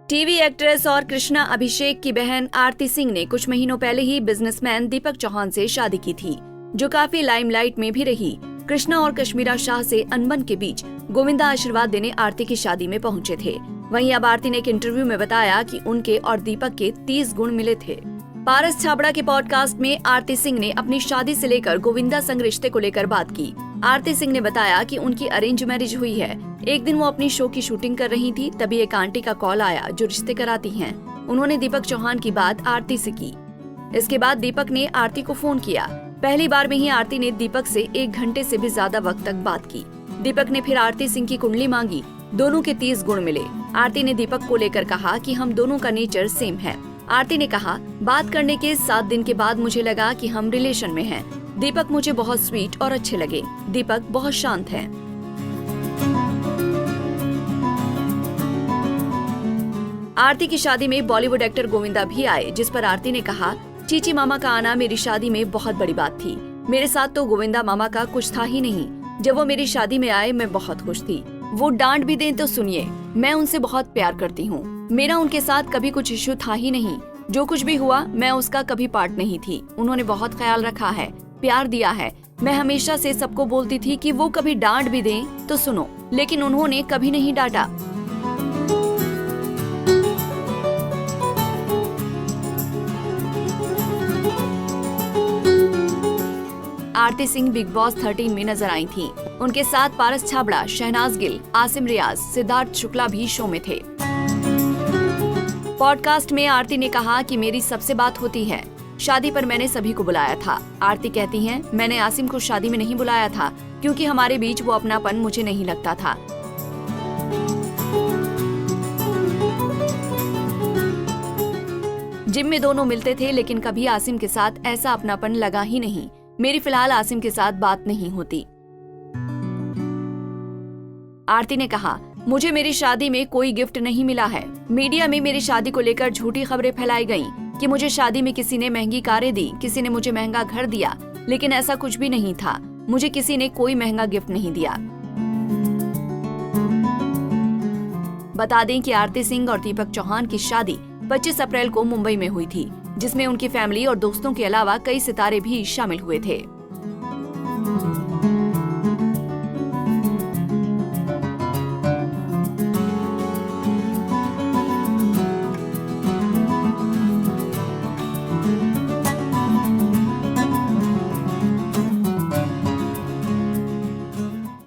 TV actress और कृष्णा अभिषेक की बहन आरती सिंह ने कुछ महीनों पहले ही बिजनेसमैन दीपक चौहान से शादी की थी, जो काफी लाइमलाइट में भी रही। कृष्णा और कश्मीरा शाह से अनबन के बीच गोविंदा आशीर्वाद देने आरती की शादी में पहुंचे थे। वहीं अब आरती ने एक इंटरव्यू में बताया कि उनके और दीपक के 30 गुण मिले थे। पारस छाबड़ा के पॉडकास्ट में आरती सिंह ने अपनी शादी से लेकर गोविंदा संग रिश्ते को लेकर बात की। आरती सिंह ने बताया कि उनकी अरेंज मैरिज हुई है। एक दिन वो अपनी शो की शूटिंग कर रही थी, तभी एक आंटी का कॉल आया जो रिश्ते कराती हैं। उन्होंने दीपक चौहान की बात आरती से की। इसके बाद दीपक ने आरती को फोन किया। पहली बार में ही आरती ने दीपक से 1 घंटे से भी ज्यादा वक्त तक बात की। दीपक ने फिर आरती सिंह की कुंडली मांगी। दोनों के 30 गुण मिले। आरती ने दीपक को लेकर कहा कि हम दोनों का नेचर सेम है। आरती ने कहा, बात करने के 7 दिन के बाद मुझे लगा कि हम रिलेशन में हैं। दीपक मुझे बहुत स्वीट और अच्छे लगे। दीपक बहुत शांत है। आरती की शादी में बॉलीवुड एक्टर गोविंदा भी आए, जिस पर आरती ने कहा, चीची मामा का आना मेरी शादी में बहुत बड़ी बात थी। मेरे साथ तो गोविंदा मामा का कुछ था ही नहीं। जब वो मेरी शादी में आए मैं बहुत खुश थी। वो डांट भी दें तो सुनिए, मैं उनसे बहुत प्यार करती हूँ। मेरा उनके साथ कभी कुछ इश्यू था ही नहीं। जो कुछ भी हुआ मैं उसका कभी पार्ट नहीं थी। उन्होंने बहुत ख्याल रखा है, प्यार दिया है। मैं हमेशा से सबको बोलती थी कि वो कभी डांट भी दें तो सुनो, लेकिन उन्होंने कभी नहीं डांटा। आरती सिंह बिग बॉस 13 में नजर आई थीं। उनके साथ पारस छाबड़ा, शहनाज गिल, आसिम रियाज, सिद्धार्थ शुक्ला भी शो में थे। पॉडकास्ट में आरती ने कहा कि मेरी सबसे बात होती है। शादी पर मैंने सभी को बुलाया था। आरती कहती हैं, मैंने आसिम को शादी में नहीं बुलाया था क्योंकि हमारे बीच वो अपनापन मुझे नहीं लगता था। जिम में दोनों मिलते थे, लेकिन कभी आसिम के साथ ऐसा अपनापन लगा ही नहीं। मेरी फिलहाल आसिम के साथ बात नहीं होती। आरती ने कहा, मुझे मेरी शादी में कोई गिफ्ट नहीं मिला है। मीडिया में मेरी शादी को लेकर झूठी खबरें फैलाई गईं कि मुझे शादी में किसी ने महंगी कारें दी, किसी ने मुझे महंगा घर दिया, लेकिन ऐसा कुछ भी नहीं था। मुझे किसी ने कोई महंगा गिफ्ट नहीं दिया। बता दें कि आरती सिंह और दीपक चौहान की शादी 25 अप्रैल को मुंबई में हुई थी, जिसमें उनकी फैमिली और दोस्तों के अलावा कई सितारे भी शामिल हुए थे।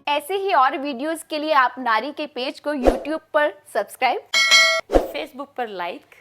ऐसे ही और वीडियोस के लिए आप नारी के पेज को YouTube पर सब्सक्राइब, फेसबुक पर लाइक